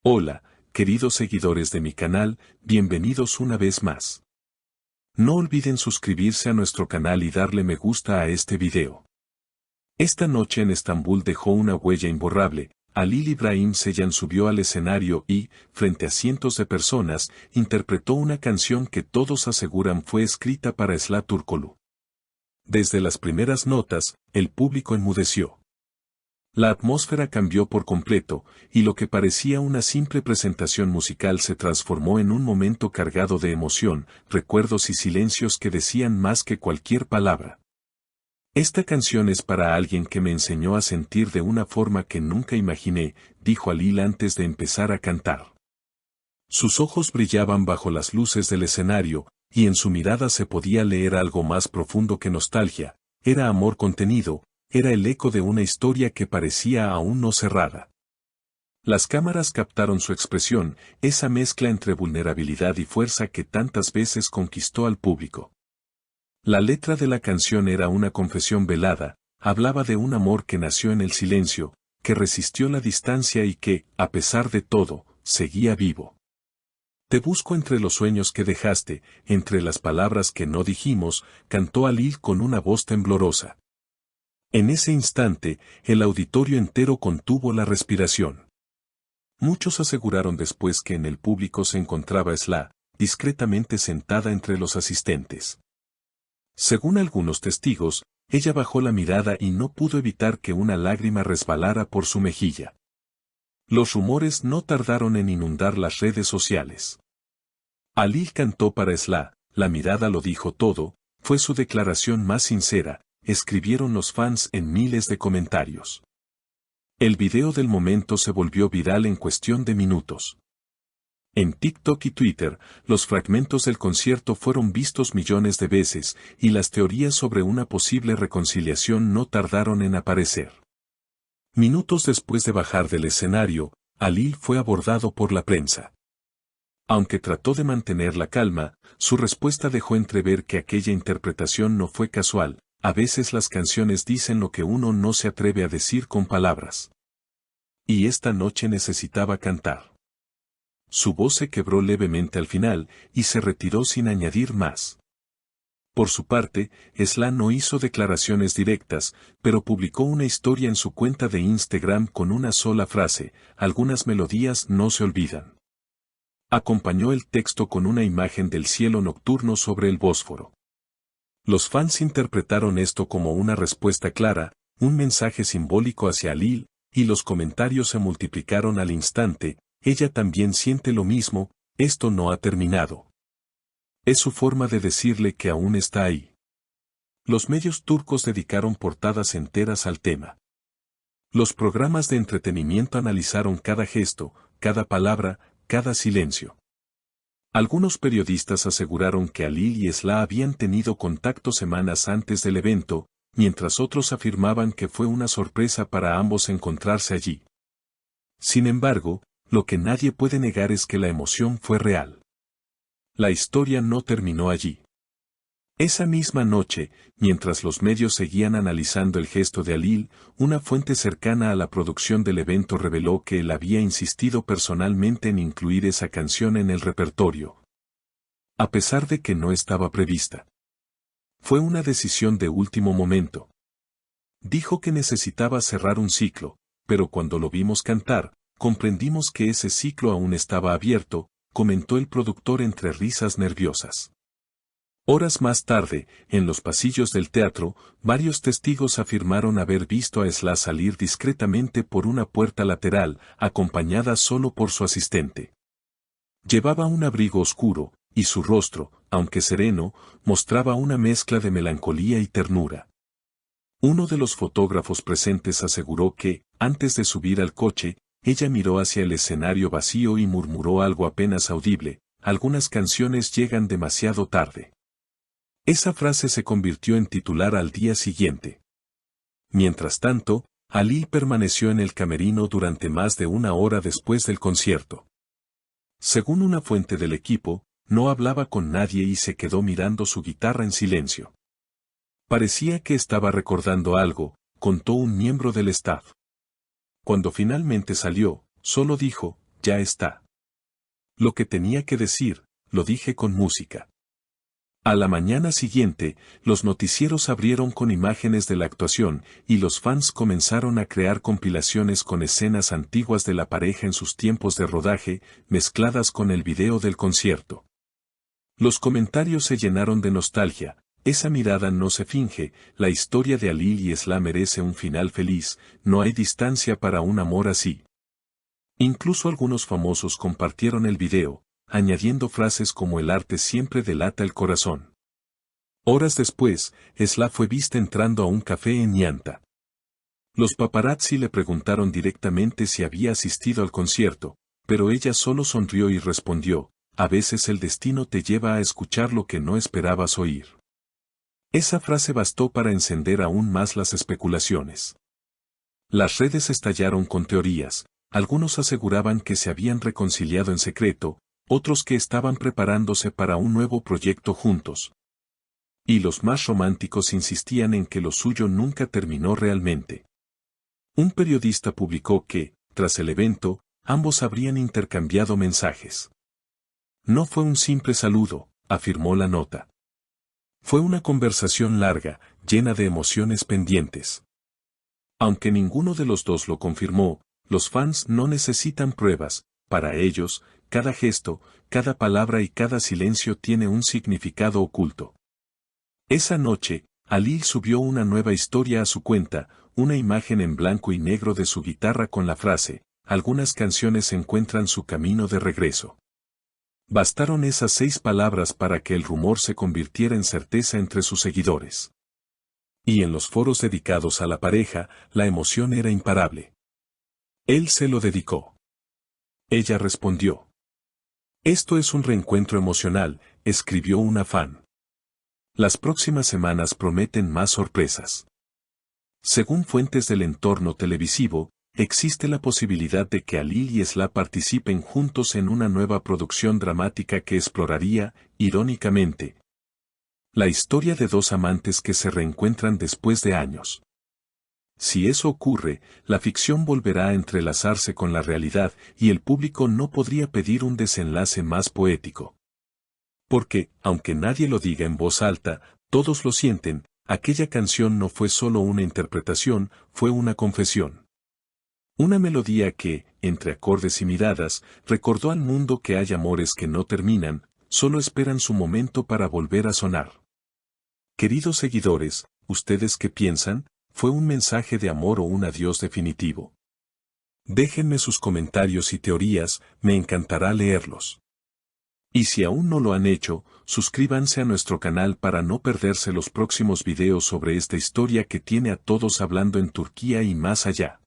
Hola, queridos seguidores de mi canal, bienvenidos una vez más. No olviden suscribirse a nuestro canal y darle me gusta a este video. Esta noche en Estambul dejó una huella imborrable. Halil İbrahim Ceylan subió al escenario y, frente a cientos de personas, interpretó una canción que todos aseguran fue escrita para Sıla Türkoğlu. Desde las primeras notas, el público enmudeció. La atmósfera cambió por completo, y lo que parecía una simple presentación musical se transformó en un momento cargado de emoción, recuerdos y silencios que decían más que cualquier palabra. Esta canción es para alguien que me enseñó a sentir de una forma que nunca imaginé, dijo Halil antes de empezar a cantar. Sus ojos brillaban bajo las luces del escenario, y en su mirada se podía leer algo más profundo que nostalgia, era amor contenido. Era el eco de una historia que parecía aún no cerrada. Las cámaras captaron su expresión, esa mezcla entre vulnerabilidad y fuerza que tantas veces conquistó al público. La letra de la canción era una confesión velada, hablaba de un amor que nació en el silencio, que resistió la distancia y que, a pesar de todo, seguía vivo. Te busco entre los sueños que dejaste, entre las palabras que no dijimos, cantó Halil con una voz temblorosa. En ese instante, el auditorio entero contuvo la respiración. Muchos aseguraron después que en el público se encontraba Sıla, discretamente sentada entre los asistentes. Según algunos testigos, ella bajó la mirada y no pudo evitar que una lágrima resbalara por su mejilla. Los rumores no tardaron en inundar las redes sociales. Halil cantó para Sıla, la mirada lo dijo todo, fue su declaración más sincera, escribieron los fans en miles de comentarios. El video del momento se volvió viral en cuestión de minutos. En TikTok y Twitter, los fragmentos del concierto fueron vistos millones de veces, y las teorías sobre una posible reconciliación no tardaron en aparecer. Minutos después de bajar del escenario, Halil fue abordado por la prensa. Aunque trató de mantener la calma, su respuesta dejó entrever que aquella interpretación no fue casual. A veces las canciones dicen lo que uno no se atreve a decir con palabras. Y esta noche necesitaba cantar. Su voz se quebró levemente al final, y se retiró sin añadir más. Por su parte, Sıla no hizo declaraciones directas, pero publicó una historia en su cuenta de Instagram con una sola frase: algunas melodías no se olvidan. Acompañó el texto con una imagen del cielo nocturno sobre el Bósforo. Los fans interpretaron esto como una respuesta clara, un mensaje simbólico hacia Halil, y los comentarios se multiplicaron al instante. Ella también siente lo mismo, esto no ha terminado. Es su forma de decirle que aún está ahí. Los medios turcos dedicaron portadas enteras al tema. Los programas de entretenimiento analizaron cada gesto, cada palabra, cada silencio. Algunos periodistas aseguraron que Halil y Sıla habían tenido contacto semanas antes del evento, mientras otros afirmaban que fue una sorpresa para ambos encontrarse allí. Sin embargo, lo que nadie puede negar es que la emoción fue real. La historia no terminó allí. Esa misma noche, mientras los medios seguían analizando el gesto de Halil, una fuente cercana a la producción del evento reveló que él había insistido personalmente en incluir esa canción en el repertorio. A pesar de que no estaba prevista. Fue una decisión de último momento. Dijo que necesitaba cerrar un ciclo, pero cuando lo vimos cantar, comprendimos que ese ciclo aún estaba abierto, comentó el productor entre risas nerviosas. Horas más tarde, en los pasillos del teatro, varios testigos afirmaron haber visto a Sıla salir discretamente por una puerta lateral, acompañada solo por su asistente. Llevaba un abrigo oscuro, y su rostro, aunque sereno, mostraba una mezcla de melancolía y ternura. Uno de los fotógrafos presentes aseguró que, antes de subir al coche, ella miró hacia el escenario vacío y murmuró algo apenas audible: algunas canciones llegan demasiado tarde. Esa frase se convirtió en titular al día siguiente. Mientras tanto, Halil permaneció en el camerino durante más de una hora después del concierto. Según una fuente del equipo, no hablaba con nadie y se quedó mirando su guitarra en silencio. Parecía que estaba recordando algo, contó un miembro del staff. Cuando finalmente salió, solo dijo: ya está. Lo que tenía que decir, lo dije con música. A la mañana siguiente, los noticieros abrieron con imágenes de la actuación y los fans comenzaron a crear compilaciones con escenas antiguas de la pareja en sus tiempos de rodaje, mezcladas con el video del concierto. Los comentarios se llenaron de nostalgia. Esa mirada no se finge, la historia de Alil y Esla merece un final feliz, no hay distancia para un amor así. Incluso algunos famosos compartieron el video, añadiendo frases como el arte siempre delata el corazón. Horas después, Esla fue vista entrando a un café en Ñanta. Los paparazzi le preguntaron directamente si había asistido al concierto, pero ella solo sonrió y respondió, a veces el destino te lleva a escuchar lo que no esperabas oír. Esa frase bastó para encender aún más las especulaciones. Las redes estallaron con teorías, algunos aseguraban que se habían reconciliado en secreto, otros que estaban preparándose para un nuevo proyecto juntos. Y los más románticos insistían en que lo suyo nunca terminó realmente. Un periodista publicó que, tras el evento, ambos habrían intercambiado mensajes. No fue un simple saludo, afirmó la nota. Fue una conversación larga, llena de emociones pendientes. Aunque ninguno de los dos lo confirmó, los fans no necesitan pruebas, para ellos, cada gesto, cada palabra y cada silencio tiene un significado oculto. Esa noche, Alil subió una nueva historia a su cuenta, una imagen en blanco y negro de su guitarra con la frase, algunas canciones encuentran su camino de regreso. Bastaron esas 6 palabras para que el rumor se convirtiera en certeza entre sus seguidores. Y en los foros dedicados a la pareja, la emoción era imparable. Él se lo dedicó. Ella respondió. Esto es un reencuentro emocional, escribió una fan. Las próximas semanas prometen más sorpresas. Según fuentes del entorno televisivo, existe la posibilidad de que Alil y Esla participen juntos en una nueva producción dramática que exploraría, irónicamente, la historia de dos amantes que se reencuentran después de años. Si eso ocurre, la ficción volverá a entrelazarse con la realidad y el público no podría pedir un desenlace más poético. Porque, aunque nadie lo diga en voz alta, todos lo sienten, aquella canción no fue solo una interpretación, fue una confesión. Una melodía que, entre acordes y miradas, recordó al mundo que hay amores que no terminan, solo esperan su momento para volver a sonar. Queridos seguidores, ¿ustedes qué piensan? ¿Fue un mensaje de amor o un adiós definitivo? Déjenme sus comentarios y teorías, me encantará leerlos. Y si aún no lo han hecho, suscríbanse a nuestro canal para no perderse los próximos videos sobre esta historia que tiene a todos hablando en Turquía y más allá.